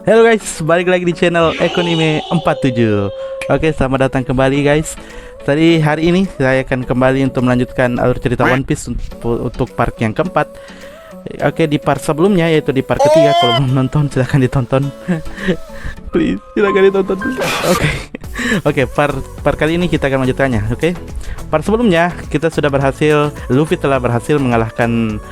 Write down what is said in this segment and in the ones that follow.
Halo guys, balik lagi di channel Ekonime 47. Oke, selamat datang kembali guys. Tadi hari ini saya akan kembali untuk melanjutkan alur cerita One Piece untuk part yang keempat. Oke, di part sebelumnya yaitu di part ketiga. Kalau mau nonton silahkan ditonton. Please, silahkan ditonton. Oke, part kali ini kita akan melanjutkannya. Oke, part sebelumnya kita sudah berhasil, Luffy telah berhasil mengalahkan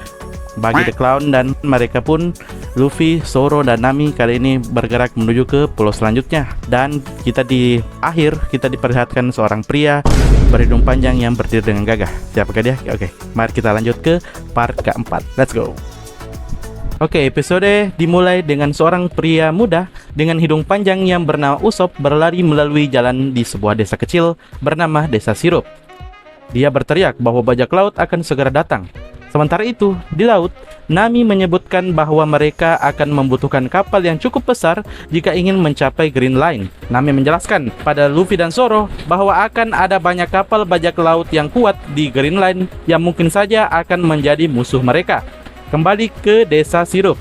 Buggy the Clown, dan mereka pun Luffy, Zoro, dan Nami kali ini bergerak menuju ke pulau selanjutnya. Dan kita di akhir kita diperlihatkan seorang pria berhidung panjang yang berdiri dengan gagah. Siapakah dia? Oke, mari kita lanjut ke part keempat. Let's go. Oke, episode dimulai dengan seorang pria muda dengan hidung panjang yang bernama Usopp berlari melalui jalan di sebuah desa kecil bernama Desa Sirup. Dia berteriak bahwa bajak laut akan segera datang. Sementara itu, di laut, Nami menyebutkan bahwa mereka akan membutuhkan kapal yang cukup besar jika ingin mencapai Green Line. Nami menjelaskan pada Luffy dan Zoro bahwa akan ada banyak kapal bajak laut yang kuat di Green Line yang mungkin saja akan menjadi musuh mereka. Kembali ke Desa Sirup,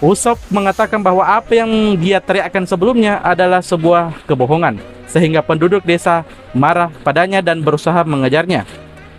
Usopp mengatakan bahwa apa yang dia teriakkan sebelumnya adalah sebuah kebohongan, sehingga penduduk desa marah padanya dan berusaha mengejarnya.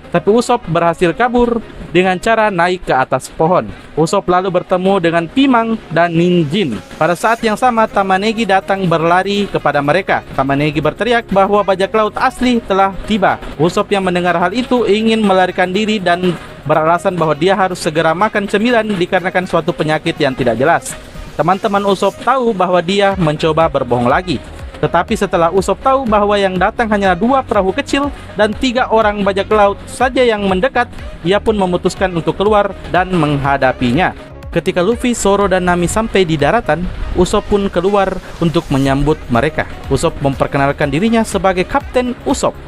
Tapi Usopp berhasil kabur dengan cara naik ke atas pohon. Usopp lalu bertemu dengan Pimang dan Ninjin. Pada saat yang sama, Tamanegi datang berlari kepada mereka. Tamanegi berteriak bahwa bajak laut asli telah tiba. Usopp yang mendengar hal itu ingin melarikan diri dan beralasan bahwa dia harus segera makan cemilan dikarenakan suatu penyakit yang tidak jelas. Teman-teman Usopp tahu bahwa dia mencoba berbohong lagi. Tetapi setelah Usopp tahu bahwa yang datang hanya 2 perahu kecil dan 3 orang bajak laut saja yang mendekat, ia pun memutuskan untuk keluar dan menghadapinya. Ketika Luffy, Zoro, dan Nami sampai di daratan, Usopp pun keluar untuk menyambut mereka. Usopp memperkenalkan dirinya sebagai Kapten Usopp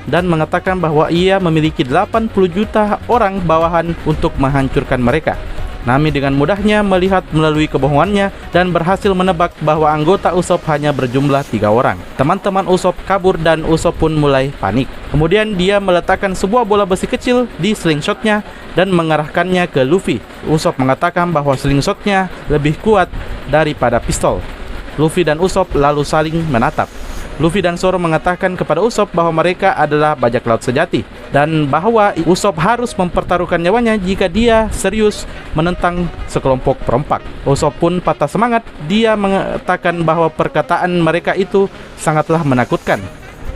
dan mengatakan bahwa ia memiliki 80 juta orang bawahan untuk menghancurkan mereka. Nami dengan mudahnya melihat melalui kebohongannya dan berhasil menebak bahwa anggota Usopp hanya berjumlah 3 orang. Teman-teman Usopp kabur dan Usopp pun mulai panik. Kemudian dia meletakkan sebuah bola besi kecil di slingshotnya dan mengarahkannya ke Luffy. Usopp mengatakan bahwa slingshotnya lebih kuat daripada pistol. Luffy dan Usopp lalu saling menatap. Luffy dan Zoro mengatakan kepada Usopp bahwa mereka adalah bajak laut sejati dan bahwa Usopp harus mempertaruhkan nyawanya jika dia serius menentang sekelompok perompak. Usopp pun patah semangat. Dia mengatakan bahwa perkataan mereka itu sangatlah menakutkan,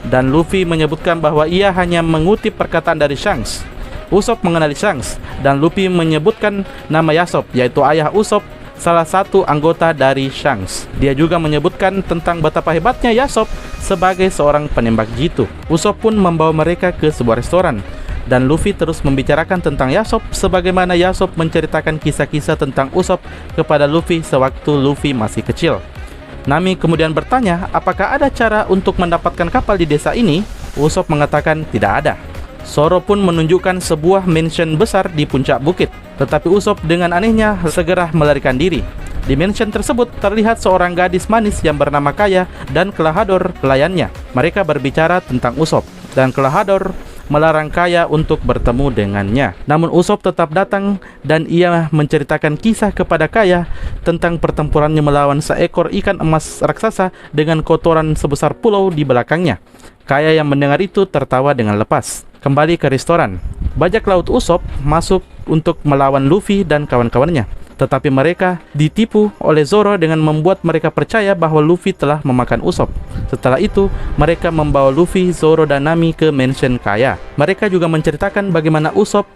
dan Luffy menyebutkan bahwa ia hanya mengutip perkataan dari Shanks. Usopp mengenali Shanks dan Luffy menyebutkan nama Yasopp, yaitu ayah Usopp, salah satu anggota dari Shanks. Dia juga menyebutkan tentang betapa hebatnya Yasopp sebagai seorang penembak jitu. Usopp pun membawa mereka ke sebuah restoran, dan Luffy terus membicarakan tentang Yasopp sebagaimana Yasopp menceritakan kisah-kisah tentang Usopp kepada Luffy sewaktu Luffy masih kecil. Nami kemudian bertanya apakah ada cara untuk mendapatkan kapal di desa ini. Usopp mengatakan tidak ada. Zoro pun menunjukkan sebuah mansion besar di puncak bukit, tetapi Usopp dengan anehnya segera melarikan diri. Di mansion tersebut terlihat seorang gadis manis yang bernama Kaya dan Klahadore pelayannya. Mereka berbicara tentang Usopp, dan Klahadore melarang Kaya untuk bertemu dengannya. Namun Usopp tetap datang dan ia menceritakan kisah kepada Kaya tentang pertempurannya melawan seekor ikan emas raksasa dengan kotoran sebesar pulau di belakangnya. Kaya yang mendengar itu tertawa dengan lepas. Kembali ke restoran, bajak laut Usopp masuk untuk melawan Luffy dan kawan-kawannya. Tetapi mereka ditipu oleh Zoro dengan membuat mereka percaya bahwa Luffy telah memakan Usopp. Setelah itu, mereka membawa Luffy, Zoro, dan Nami ke mansion Kaya. Mereka juga menceritakan bagaimana Usopp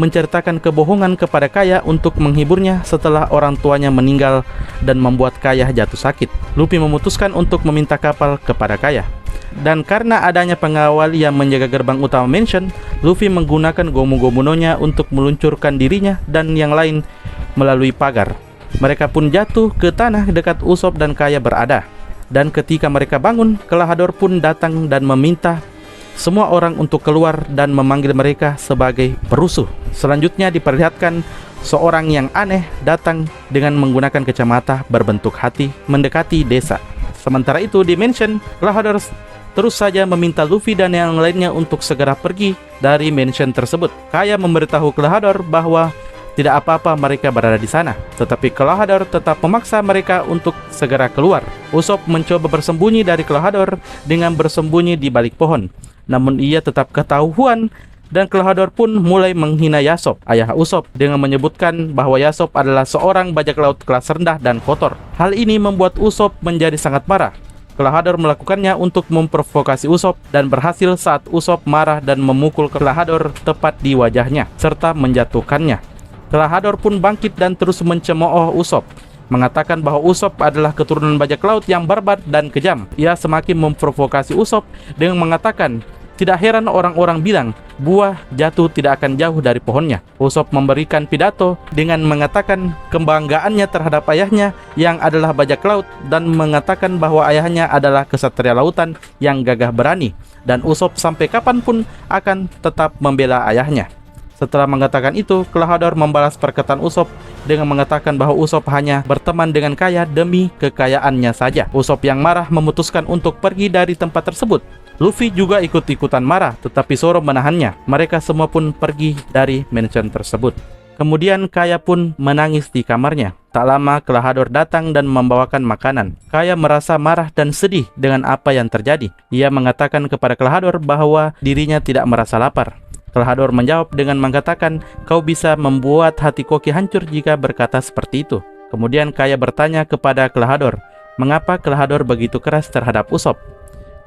menceritakan kebohongan kepada Kaya untuk menghiburnya setelah orang tuanya meninggal dan membuat Kaya jatuh sakit. Luffy memutuskan untuk meminta kapal kepada Kaya. Dan karena adanya pengawal yang menjaga gerbang utama mansion, Luffy menggunakan Gomu-Gomu-no-nya untuk meluncurkan dirinya dan yang lain melalui pagar. Mereka pun jatuh ke tanah dekat Usopp dan Kaya berada. Dan ketika mereka bangun, Klahadore pun datang dan meminta semua orang untuk keluar dan memanggil mereka sebagai perusuh. Selanjutnya diperlihatkan seorang yang aneh datang dengan menggunakan kacamata berbentuk hati mendekati desa. Sementara itu di mansion, Klahadore terus saja meminta Luffy dan yang lainnya untuk segera pergi dari mansion tersebut. Kaya memberitahu Klahadore bahwa tidak apa-apa mereka berada di sana. Tetapi Kelahador tetap memaksa mereka untuk segera keluar. Usop mencoba bersembunyi dari Kelahador dengan bersembunyi di balik pohon. Namun ia tetap ketahuan dan Kelahador pun mulai menghina Yasop, ayah Usop, dengan menyebutkan bahwa Yasop adalah seorang bajak laut kelas rendah dan kotor. Hal ini membuat Usop menjadi sangat marah. Kelahador melakukannya untuk memprovokasi Usop dan berhasil saat Usop marah dan memukul Kelahador tepat di wajahnya serta menjatuhkannya. Kelahador pun bangkit dan terus mencemooh Usop, mengatakan bahwa Usop adalah keturunan bajak laut yang barbar dan kejam. Ia semakin memprovokasi Usop dengan mengatakan, tidak heran orang-orang bilang buah jatuh tidak akan jauh dari pohonnya. Usop memberikan pidato dengan mengatakan kebanggaannya terhadap ayahnya yang adalah bajak laut dan mengatakan bahwa ayahnya adalah kesatria lautan yang gagah berani, dan Usop sampai kapanpun akan tetap membela ayahnya. Setelah mengatakan itu, Kelahador membalas perkataan Usop dengan mengatakan bahwa Usop hanya berteman dengan Kaya demi kekayaannya saja. Usop yang marah memutuskan untuk pergi dari tempat tersebut. Luffy juga ikut-ikutan marah, tetapi Zoro menahannya. Mereka semua pun pergi dari mansion tersebut. Kemudian Kaya pun menangis di kamarnya. Tak lama Kelahador datang dan membawakan makanan. Kaya merasa marah dan sedih dengan apa yang terjadi. Ia mengatakan kepada Kelahador bahwa dirinya tidak merasa lapar. Kelahador menjawab dengan mengatakan, kau bisa membuat hati Koki hancur jika berkata seperti itu. Kemudian Kaya bertanya kepada Kelahador, mengapa Kelahador begitu keras terhadap Usop?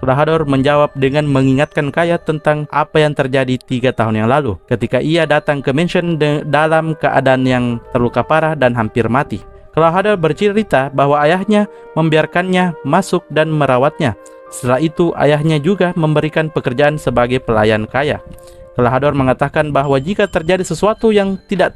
Kelahador menjawab dengan mengingatkan Kaya tentang apa yang terjadi 3 tahun yang lalu, ketika ia datang ke mansion dalam keadaan yang terluka parah dan hampir mati. Kelahador bercerita bahwa ayahnya membiarkannya masuk dan merawatnya. Setelah itu, ayahnya juga memberikan pekerjaan sebagai pelayan Kaya. Kelahador mengatakan bahwa jika terjadi sesuatu yang tidak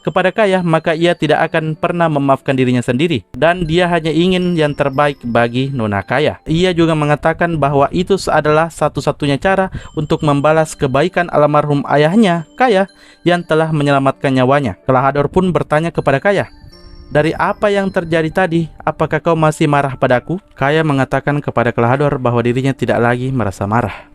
kepada Kaya, maka ia tidak akan pernah memaafkan dirinya sendiri, dan dia hanya ingin yang terbaik bagi Nona Kaya. Ia juga mengatakan bahwa itu adalah satu-satunya cara untuk membalas kebaikan almarhum ayahnya, Kaya, yang telah menyelamatkan nyawanya. Kelahador pun bertanya kepada Kaya, dari apa yang terjadi tadi, apakah kau masih marah padaku? Kaya mengatakan kepada Kelahador bahwa dirinya tidak lagi merasa marah.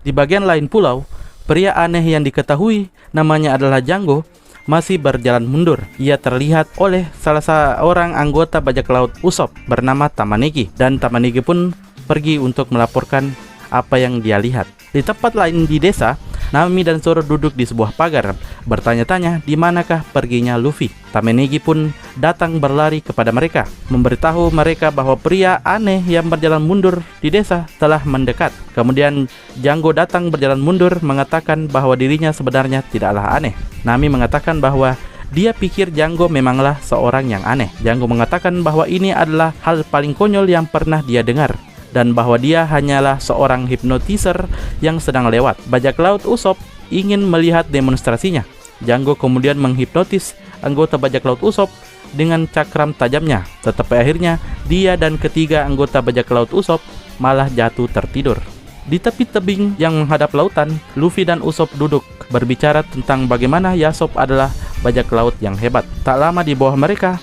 Di bagian lain pulau, pria aneh yang diketahui namanya adalah Django masih berjalan mundur. Ia terlihat oleh salah seorang anggota bajak laut Usop bernama Tamanegi, dan Tamanegi pun pergi untuk melaporkan apa yang dia lihat. Di tempat lain di desa, Nami dan Zoro duduk di sebuah pagar bertanya-tanya di manakah perginya Luffy. Tamanegi pun datang berlari kepada mereka, memberitahu mereka bahwa pria aneh yang berjalan mundur di desa telah mendekat. Kemudian Django datang berjalan mundur mengatakan bahwa dirinya sebenarnya tidaklah aneh. Nami mengatakan bahwa dia pikir Django memanglah seorang yang aneh. Django mengatakan bahwa ini adalah hal paling konyol yang pernah dia dengar, dan bahwa dia hanyalah seorang hipnotiser yang sedang lewat. Bajak laut Usop ingin melihat demonstrasinya. Django kemudian menghipnotis anggota bajak laut Usop dengan cakram tajamnya. Tetapi akhirnya dia dan ketiga anggota bajak laut Usop malah jatuh tertidur. Di tepi tebing yang menghadap lautan, Luffy dan Usop duduk berbicara tentang bagaimana Yasop adalah bajak laut yang hebat. Tak lama di bawah mereka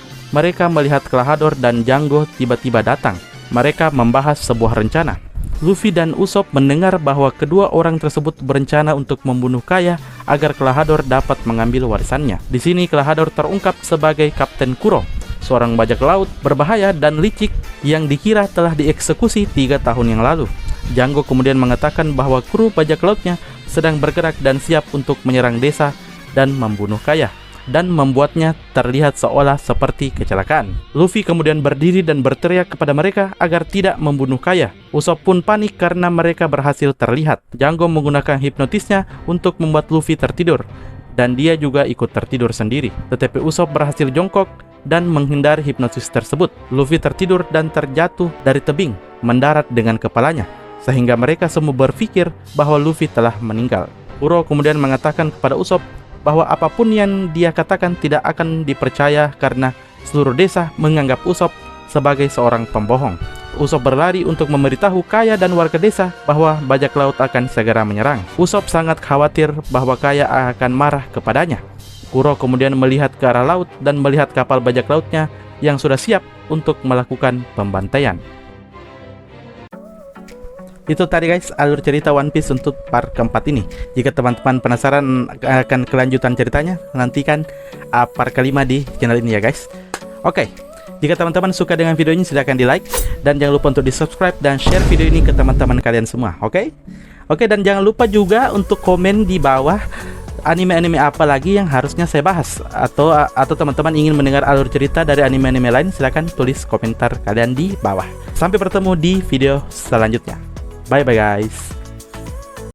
melihat Kelahador dan Django tiba-tiba datang. Mereka membahas sebuah rencana. Luffy dan Usop mendengar bahwa kedua orang tersebut berencana untuk membunuh Kaya agar Kelahador dapat mengambil warisannya. Di sini Kelahador terungkap sebagai Kapten Kuro, seorang bajak laut berbahaya dan licik yang dikira telah dieksekusi 3 tahun yang lalu. Django kemudian mengatakan bahwa kru bajak lautnya sedang bergerak dan siap untuk menyerang desa dan membunuh Kaya, dan membuatnya terlihat seolah seperti kecelakaan. Luffy kemudian berdiri dan berteriak kepada mereka agar tidak membunuh Kaya. Usop pun panik karena mereka berhasil terlihat. Django menggunakan hipnotisnya untuk membuat Luffy tertidur, dan dia juga ikut tertidur sendiri. Tetapi Usop berhasil jongkok dan menghindari hipnotis tersebut. Luffy tertidur dan terjatuh dari tebing, mendarat dengan kepalanya, sehingga mereka semua berpikir bahwa Luffy telah meninggal. Kuro kemudian mengatakan kepada Usop bahwa apapun yang dia katakan tidak akan dipercaya karena seluruh desa menganggap Usop sebagai seorang pembohong. Usop berlari untuk memberitahu Kaya dan warga desa bahwa bajak laut akan segera menyerang. Usop sangat khawatir bahwa Kaya akan marah kepadanya. Kuro kemudian melihat ke arah laut dan melihat kapal bajak lautnya yang sudah siap untuk melakukan pembantaian. Itu tadi guys alur cerita One Piece untuk part keempat ini. Jika teman-teman penasaran akan kelanjutan ceritanya, nantikan part kelima di channel ini ya guys. Oke, jika teman-teman suka dengan video ini silahkan di like, dan jangan lupa untuk di subscribe dan share video ini ke teman-teman kalian semua. Oke, dan jangan lupa juga untuk komen di bawah anime-anime apa lagi yang harusnya saya bahas, atau teman-teman ingin mendengar alur cerita dari anime-anime lain, silahkan tulis komentar kalian di bawah. Sampai bertemu di video selanjutnya. Bye bye guys.